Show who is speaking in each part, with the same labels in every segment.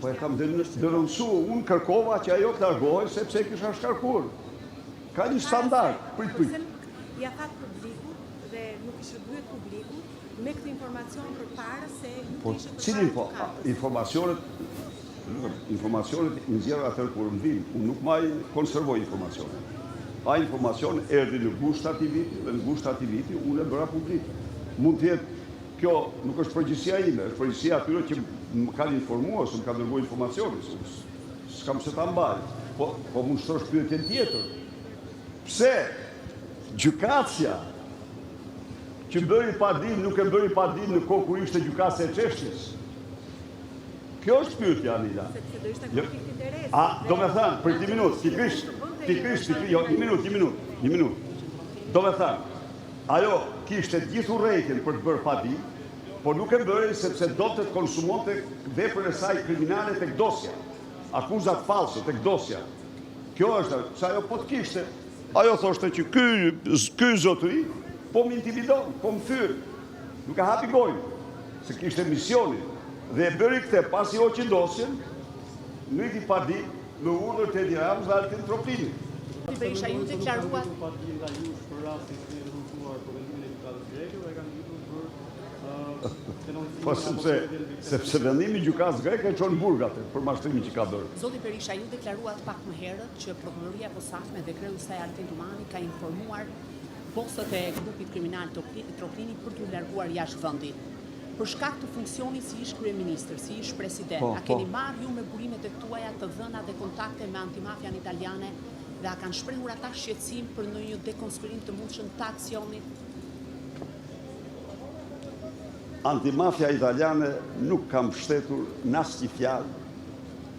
Speaker 1: Po e kam denoncu, unë kërkova që ajo të largohej sepse e kisha shkarkuar. Ka një standard, prit.
Speaker 2: Ja thatë publikut dhe nuk ishte byet publikut me këtë informacion përpara se
Speaker 1: Po cili informacionet i nxjerr atëherë kur më vin, unë nuk maj konservoj informacionet. A informacion erdhi në gusht ati viti dhe në gusht ati viti unë e bëra publik. Mund të jetë kjo nuk është përgjegjësia ime, është përgjegjësia atyre që më kanë informuar, se më kanë dërguar informacione, s'kam se ta mbaj. Po mund shtosh pyetjen tjetër. Pse gjykatësia që bëri pa dinë nuk e bëri pa dinë në kohë kur ishte gjykatësia e Çeshtës? Kjo është pyetja, Anila.
Speaker 2: Sepse do ishte konflikt interesi.
Speaker 1: Do me thënë, për një minutë, një minutë. Do me thënë, ajo kishte gjithë urrejtjen për të bërë pa dinë, por nuk e bëri sepse do të konsumonte veprën e saj kriminale tek dosja. Akuzat false tek dosja. Kjo është, se ajo po të kishte. Ajo thoshte që ky zotëri po më intimidon, po më fyr. Nuk e hapi gojën, se kishte misionin. Dhe e bëri këtë pasi hoqi dosjen, nyti pa dinë në urdhër të Edi Ramës dhe Altin Tropinit.
Speaker 3: Berisha ju deklaruat
Speaker 1: Po sepse vendimi gjykatës greke e çon burgat për mashtrimin që ka bërë.
Speaker 3: Zoti Berisha ju deklaruat pak më herët që prokuroria e posaçme dhe kreu i saj Artin Tumani ka informuar bosët e grupit kriminal Tropini për t'u larguar jashtë vendit. Për shkak të funksionit si ish kryeministër, si ish president, a keni marrë ju me burimet e tuaja të dhëna dhe kontakte me antimafian italiane dhe a kanë shprehur ata shqetësim për ndonjë dekonspirim të mundshëm të aksionit?
Speaker 1: Antimafia italiane nuk kam mbështetur në asnjë fjalë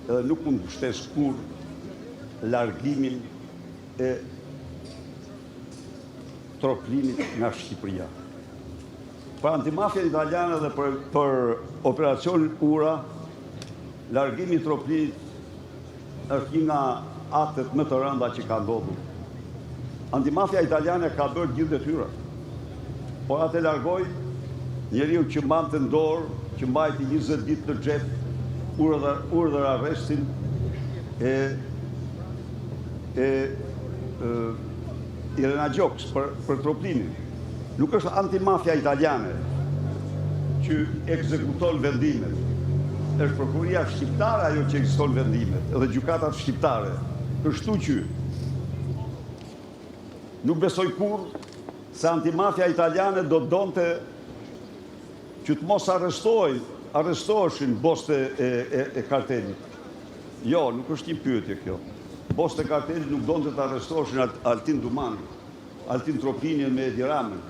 Speaker 1: edhe nuk mund të mbështes kur largimin e Troplinit nga Shqipëria. Për antimafia italiane dhe për operacionin Ura, largimi i Troplinit është një nga aktet më të rënda që ka ndodhur. Antimafia italiane ka bërë gjithë detyrat, por atë largoi njeriu që mbante në dorë, që mbajti 20 ditë në xhep, urdhër arrestin e Irena Gjoks për Troplinin. Nuk është antimafia italiane që ekzekuton vendimet. Është prokuroria shqiptare ajo që ekzekuton vendimet, edhe gjykatat shqiptare. Kështu që nuk besoj kurrë se antimafia italiane do donte që të mos arrestoheshin boste e kartelit. Jo, nuk është një pyetje kjo. Boste e kartelit nuk donte të arrestoheshin Altin Tumani, Altin Tropinin me Edi Ramën,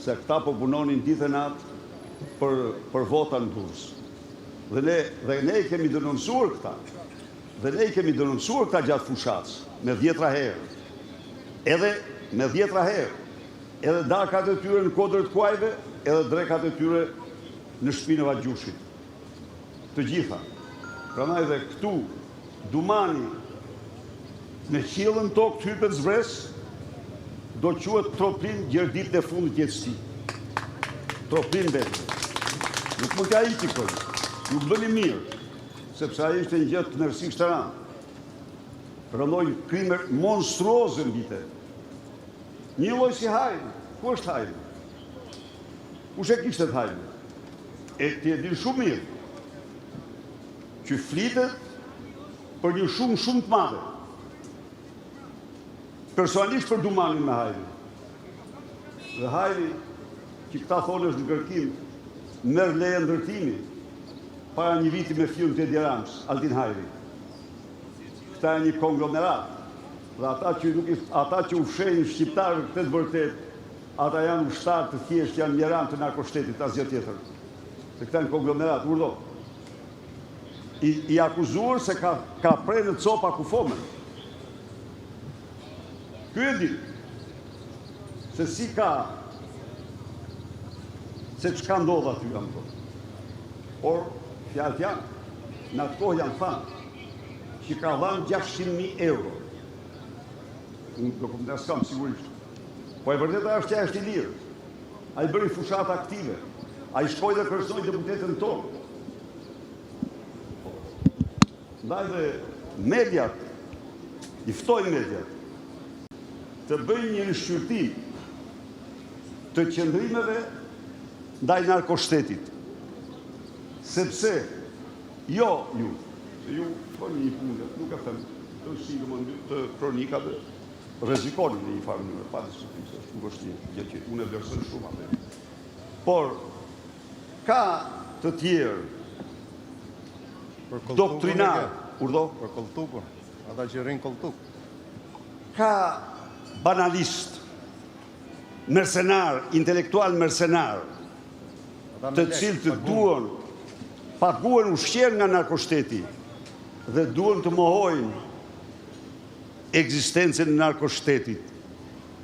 Speaker 1: se këta po punonin ditë e natë për vota në Durrës. Dhe ne i kemi denoncuar këta. Dhe ne i kemi denoncuar këta gjatë fushatës, me 10 herë. Edhe me 10 herë. Edhe darkat e tyre në kodrët kuajve, edhe drekat e tyre në shtëpinë e Vagjushit. Të gjitha. Prandaj dhe këtu, Dumani me qillën tokë të hypet zbres, do quhet Troplin gjerdit e fundit jetës tij. Troplin vetë. Nuk mund t'ja iqi kërë. Nuk bëni mirë, sepse ai ishte një gjë të nërësisht të ranë. Rëndoj krime monstruoze në vite. Një lloj si Hajri. Ku është Hajri? Kush e kishte të Hajri? E ti e din shumë mirë që flitet për një shumë të madhe. Personalisht për Dumanin me Hajri. Dhe Hajri, që këta thonë është në kërkim, merr leje ndërtimi para një viti me fillin të Edi Ramës, Altin Hajri. Këta e një konglomerat. Dhe ata që u fshehin shqiptarë këtë të vërtet, ata janë ushtarë të thjesht, janë mjeran të narkoshtetit, asgjë tjetër. Se këta në konglomerat, urdo. I akuzuar se ka prej në copa kufomen. Ky e di se si ka, se çka ndodh aty jam thonë. Por fjalët janë, në atë kohë janë thënë që ka dhënë 600.000 euro. Unë dokumentar s'kam sigurisht. Po e vërteta është që ai është i lirë. Ai bëri fushata aktive. Ai shkoi dhe kërcoi deputetën tonë. Ndaj dhe mediat, i ftojnë mediat, të bëjnë një shqyrtim të qëndrimeve ndaj narkoshtetit. Sepse, jo ju, se ju bëni një punë, nuk e them, të shqyrë të kronikave, rrezikoni në një farë mënyrë, pa diskutim se është nuk është një gjë që unë e vlerësoj shumë atë. Por ka të tjerë doktrinar, urdo?
Speaker 4: Për koltukun, ata që rrinë koltuk.
Speaker 1: Ka banalist, mercenar, intelektual mercenar, të cilë të duan, paguhen ushqyer nga narkoshteti dhe duan të mohojnë ekzistencën e narkoshtetit,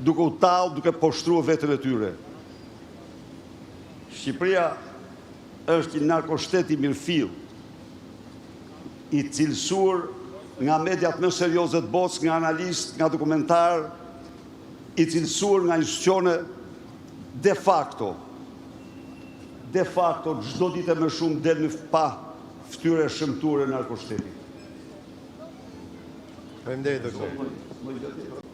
Speaker 1: duke u tallë, duke poshtruar veten e tyre. Shqipëria është një narkoshtet i mirëfill, i cilësuar nga mediat më serioze të botës, nga analistë, nga dokumentar, i cilësuar nga institucione de facto çdo ditë më shumë del në pa fytyrë shëmtuar e narkoshtetit.
Speaker 4: Faleminderit, doktor.